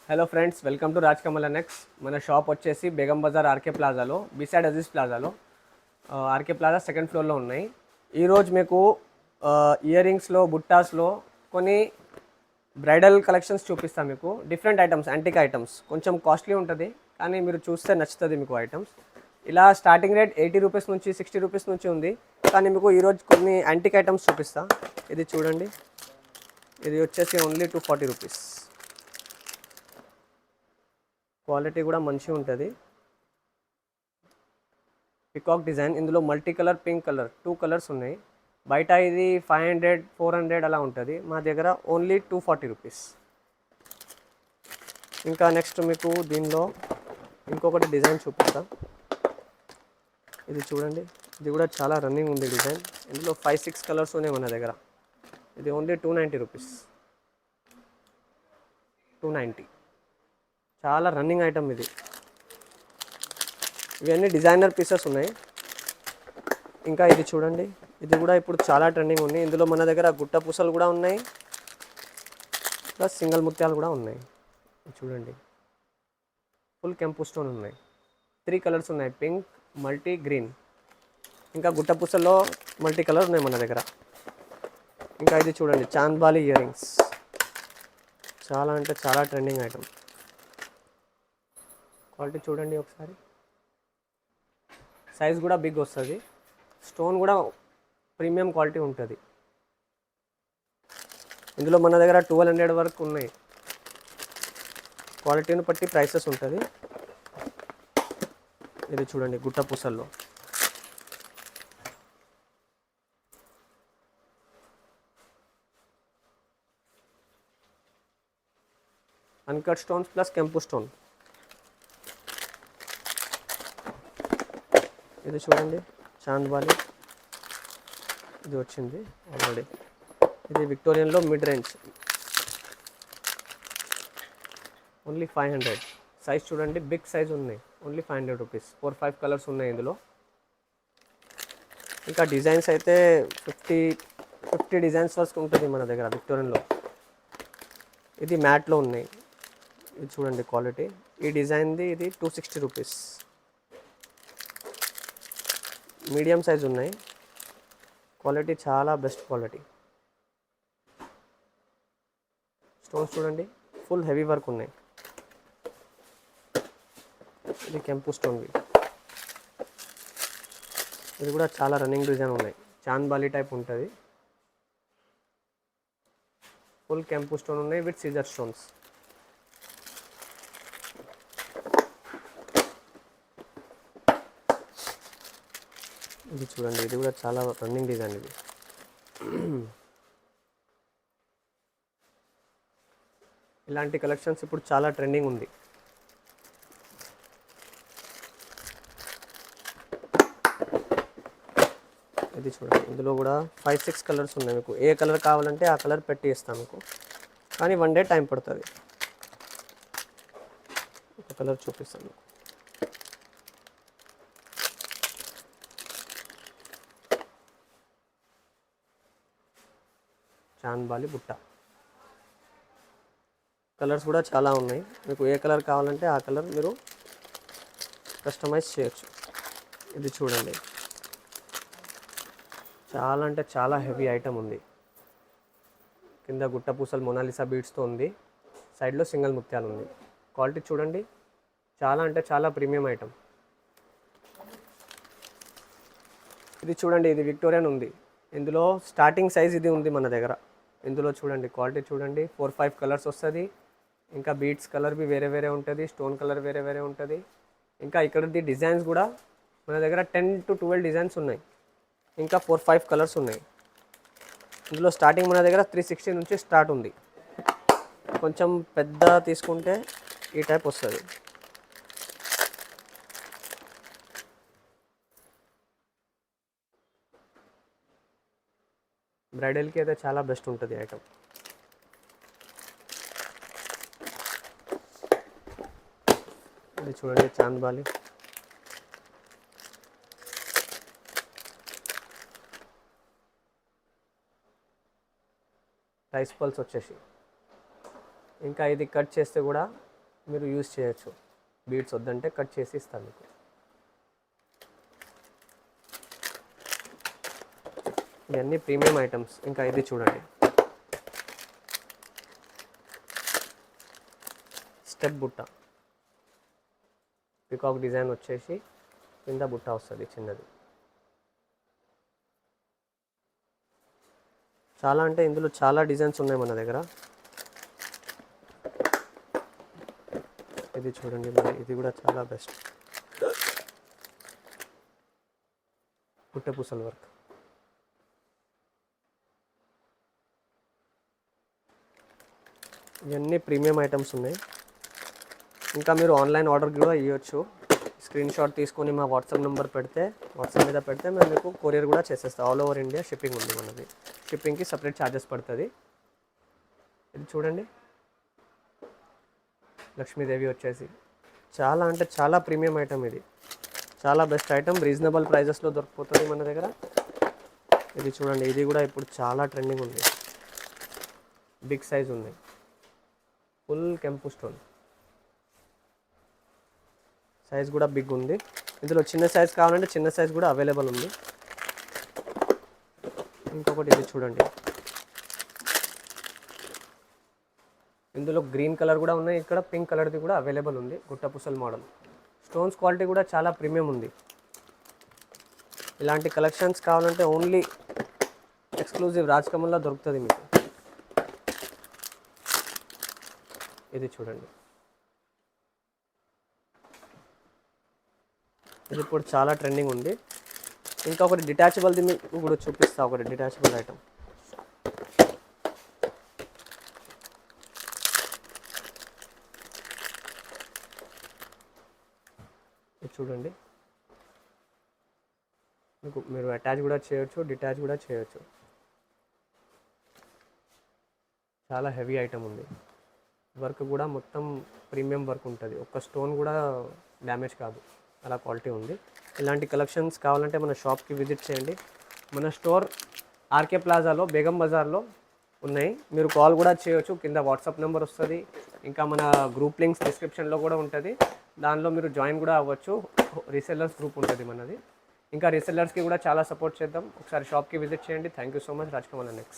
Hello friends, welcome to Raj Kamal next. మన shop వచ్చేసి Begum Bazar RK ప్లాజాలో, బిసైడ్ అజీజ్ ప్లాజాలో, ఆర్కే ప్లాజా సెకండ్ ఫ్లోర్లో ఉన్నాయి. ఈరోజు మీకు ఇయర్ రింగ్స్లో, బుట్టాస్లో కొన్ని బ్రైడల్ కలెక్షన్స్ చూపిస్తాను. మీకు డిఫరెంట్ ఐటమ్స్, యాంటిక్ ఐటమ్స్, కొంచెం కాస్ట్లీ ఉంటుంది కానీ మీరు చూస్తే నచ్చుతుంది మీకు ఐటమ్స్. ఇలా స్టార్టింగ్ రేట్ 80 రూపీస్ నుంచి 60 రూపీస్ నుంచి ఉంది. కానీ మీకు ఈరోజు కొన్ని యాంటిక్ ఐటమ్స్ చూపిస్తా. ఇది చూడండి, ఇది వచ్చేసి ఓన్లీ 240 రూపీస్. క్వాలిటీ కూడా మంచిగా ఉంటుంది. పికాక్ డిజైన్, ఇందులో multi colour, pink colour, 2 colours ఉన్నాయి. బయట ఇది 500, 400 అలా ఉంటుంది. మా దగ్గర ఓన్లీ 240 రూపీస్. ఇంకా నెక్స్ట్ మీకు దీనిలో ఇంకొకటి డిజైన్ చూపిస్తా. ఇది చూడండి, ఇది కూడా చాలా రన్నింగ్ ఉంది డిజైన్. ఇందులో 5-6 కలర్స్ ఉన్నాయి మన దగ్గర. ఇది ఓన్లీ 290 రూపీస్. 290, చాలా రన్నింగ్ ఐటమ్ ఇది. ఇవన్నీ డిజైనర్ పీసెస్ ఉన్నాయి. ఇంకా ఇది చూడండి, ఇది కూడా ఇప్పుడు చాలా ట్రెండింగ్ ఉంది. ఇందులో మన దగ్గర గుట్ట పూసలు కూడా ఉన్నాయి, ప్లస్ సింగిల్ ముత్యాలు కూడా ఉన్నాయి. చూడండి, ఫుల్ కెంపు స్టోన్ ఉన్నాయి. 3 కలర్స్ ఉన్నాయి, పింక్, మల్టీ, గ్రీన్. ఇంకా గుట్ట పూసల్లో మల్టీ కలర్ ఉన్నాయి మన దగ్గర. ఇంకా ఇది చూడండి, చాంద్బాలి ఇయర్ రింగ్స్, చాలా అంటే చాలా ట్రెండింగ్ ఐటమ్. క్వాలిటీ చూడండి ఒకసారి, సైజ్ కూడా బిగ్ వస్తుంది. స్టోన్ కూడా ప్రీమియం క్వాలిటీ ఉంటుంది. ఇందులో మన దగ్గర 1200 వరకు ఉన్నాయి. క్వాలిటీని బట్టి ప్రైసెస్ ఉంటుంది. ఇది చూడండి, గుట్ట పూసల్లో అన్కట్ స్టోన్స్ ప్లస్ కెంపు స్టోన్. ఇది చూడండి, చాంద్బాలి, ఇది వచ్చింది ఆల్రెడీ. ఇది విక్టోరియన్లో మిడ్ రేంజ్, ఓన్లీ 500. సైజ్ చూడండి, బిగ్ సైజ్ ఉన్నాయి, ఓన్లీ 500 రూపీస్. 4-5 కలర్స్ ఉన్నాయి ఇందులో. ఇంకా డిజైన్స్ అయితే 50 డిజైన్స్ వరకు ఉంటుంది మన దగ్గర విక్టోరియన్లో. ఇది మ్యాట్లో ఉన్నాయి. ఇది చూడండి క్వాలిటీ, ఈ డిజైన్ది ఇది 260 రూపీస్. మీడియం సైజ్ ఉన్నాయి, క్వాలిటీ చాలా బెస్ట్ క్వాలిటీ. స్టోన్స్ చూడండి, ఫుల్ హెవీ వర్క్ ఉన్నాయి. ఇది కెంపు స్టోన్వి, ఇది కూడా చాలా రన్నింగ్ డిజైన్ ఉన్నాయి. చాంద్బాలి టైప్ ఉంటుంది. ఫుల్ కెంపు స్టోన్ ఉన్నాయి విత్ సీజర్ స్టోన్స్. ఇది చూడండి, ఇది కూడా చాలా రన్నింగ్ డిజైన్. ఇది ఇలాంటి కలెక్షన్స్ ఇప్పుడు చాలా ట్రెండింగ్ ఉంది. ఇది చూడండి, ఇందులో కూడా 5-6 కలర్స్ ఉన్నాయి. మీకు ఏ కలర్ కావాలంటే ఆ కలర్ పెట్టి ఇస్తాను మీకు, కానీ 1 డే టైం పడుతుంది. ఒక కలర్ చూపిస్తాను మీకు. చాంద్బాలి బుట్ట కలర్స్ కూడా చాలా ఉన్నాయి. మీకు ఏ కలర్ కావాలంటే ఆ కలర్ మీరు కస్టమైజ్ చేయొచ్చు. ఇది చూడండి, చాలా అంటే చాలా హెవీ ఐటమ్ ఉంది. కింద గుట్ట పూసలు మొనాలిసా బీడ్స్తో ఉంది, సైడ్లో సింగిల్ ముత్యాలు ఉంది. క్వాలిటీ చూడండి, చాలా అంటే చాలా ప్రీమియం ఐటమ్. ఇది చూడండి, ఇది విక్టోరియన్ ఉంది. ఇందులో స్టార్టింగ్ సైజ్ ఇది ఉంది మన దగ్గర. ఇందులో చూడండి, క్వాలిటీ చూడండి, 4-5 కలర్స్ వస్తుంది. ఇంకా బీడ్స్ కలర్ బి వేరే వేరే ఉంటుంది, స్టోన్ కలర్ వేరే వేరే ఉంటుంది. ఇంకా ఇక్కడది డిజైన్స్ కూడా మన దగ్గర 10-12 డిజైన్స్ ఉన్నాయి. ఇంకా 4-5 కలర్స్ ఉన్నాయి. ఇందులో స్టార్టింగ్ మన దగ్గర 360 నుంచి స్టార్ట్ ఉంది. కొంచెం పెద్ద తీసుకుంటే ఈ టైప్ వస్తుంది. బ్రైడల్కి అయితే చాలా బెస్ట్ ఉంటుంది ఐటమ్. ఇది చూడండి, చాంద్బాలి, రైస్ పల్స్ వచ్చేసి. ఇంకా ఇది కట్ చేస్తే కూడా మీరు యూజ్ చేయొచ్చు. బీడ్స్ వద్దంటే కట్ చేసి ఇస్తాను మీకు. ఇవన్నీ ప్రీమియం ఐటమ్స్. ఇంకా ఇది చూడండి, స్టెప్ బుట్ట, పికాక్ డిజైన్ వచ్చేసి కింద బుట్ట వస్తుంది చిన్నది. చాలా అంటే ఇందులో చాలా డిజైన్స్ ఉన్నాయి మన దగ్గర. ఇది చూడండి, మరి ఇది కూడా చాలా బెస్ట్. పుట్టపూసల వర్క్. ఇవన్నీ ప్రీమియం ఐటమ్స్ ఉన్నాయి. ఇంకా మీరు ఆన్లైన్ ఆర్డర్ కూడా ఇవ్వచ్చు. స్క్రీన్ షాట్ తీసుకొని మా వాట్సాప్ నెంబర్ పెడితే, వాట్సాప్ మీద పెడితే మేము మీకు కొరియర్ కూడా చేసేస్తాం. ఆల్ ఓవర్ ఇండియా షిప్పింగ్ ఉంది మనది. షిప్పింగ్కి సపరేట్ ఛార్జెస్ పడుతుంది. ఇది చూడండి, లక్ష్మీదేవి వచ్చేసి చాలా అంటే చాలా ప్రీమియం ఐటమ్. ఇది చాలా బెస్ట్ ఐటమ్, రీజనబుల్ ప్రైజెస్లో దొరికిపోతుంది మన దగ్గర. ఇది చూడండి, ఇది కూడా ఇప్పుడు చాలా ట్రెండింగ్ ఉంది. బిగ్ సైజ్ ఉంది, ఫుల్ కెంపు స్టోన్. సైజ్ కూడా బిగ్ ఉంది. ఇందులో చిన్న సైజ్ కావాలంటే చిన్న సైజ్ కూడా అవైలబుల్ ఉంది. ఇంకొకటి ఇది చూడండి, ఇందులో గ్రీన్ కలర్ కూడా ఉన్నాయి. ఇక్కడ పింక్ కలర్ది కూడా అవైలబుల్ ఉంది. గుట్టపూసల్ మోడల్. స్టోన్స్ క్వాలిటీ కూడా చాలా ప్రీమియం ఉంది. ఇలాంటి కలెక్షన్స్ కావాలంటే ఓన్లీ ఎక్స్క్లూజివ్ రాజ్ కమల్లో దొరుకుతుంది మీకు. ఇది చూడండి, ఇది ఇప్పుడు చాలా ట్రెండింగ్ ఉంది. ఇంకా ఒకటి డిటాచబుల్ది మీకు కూడా చూపిస్తా. ఒకటి డిటాచబుల్ ఐటమ్. ఇది చూడండి, మీకు మీరు అటాచ్ కూడా చేయొచ్చు, డిటాచ్ కూడా చేయొచ్చు. చాలా హెవీ ఐటమ్ ఉంది. వర్క్ కూడా మొత్తం ప్రీమియం వర్క్ ఉంటుంది. ఒక్క స్టోన్ కూడా డ్యామేజ్ కాదు, అలా క్వాలిటీ ఉంది. ఇలాంటి కలెక్షన్స్ కావాలంటే మన షాప్కి విజిట్ చేయండి. మన స్టోర్ ఆర్కే ప్లాజాలో బేగం బజార్లో ఉన్నాయి. మీరు కాల్ కూడా చేయొచ్చు. కింద వాట్సాప్ నెంబర్ వస్తుంది. ఇంకా మన గ్రూప్ లింక్స్ డిస్క్రిప్షన్లో కూడా ఉంటుంది. దానిలో మీరు జాయిన్ కూడా అవ్వచ్చు. రీసెల్లర్స్ గ్రూప్ ఉంటుంది మనది. ఇంకా రీసెల్లర్స్కి కూడా చాలా సపోర్ట్ చేద్దాం. ఒకసారి షాప్కి విజిట్ చేయండి. Thank you so much. Raj Kamal next.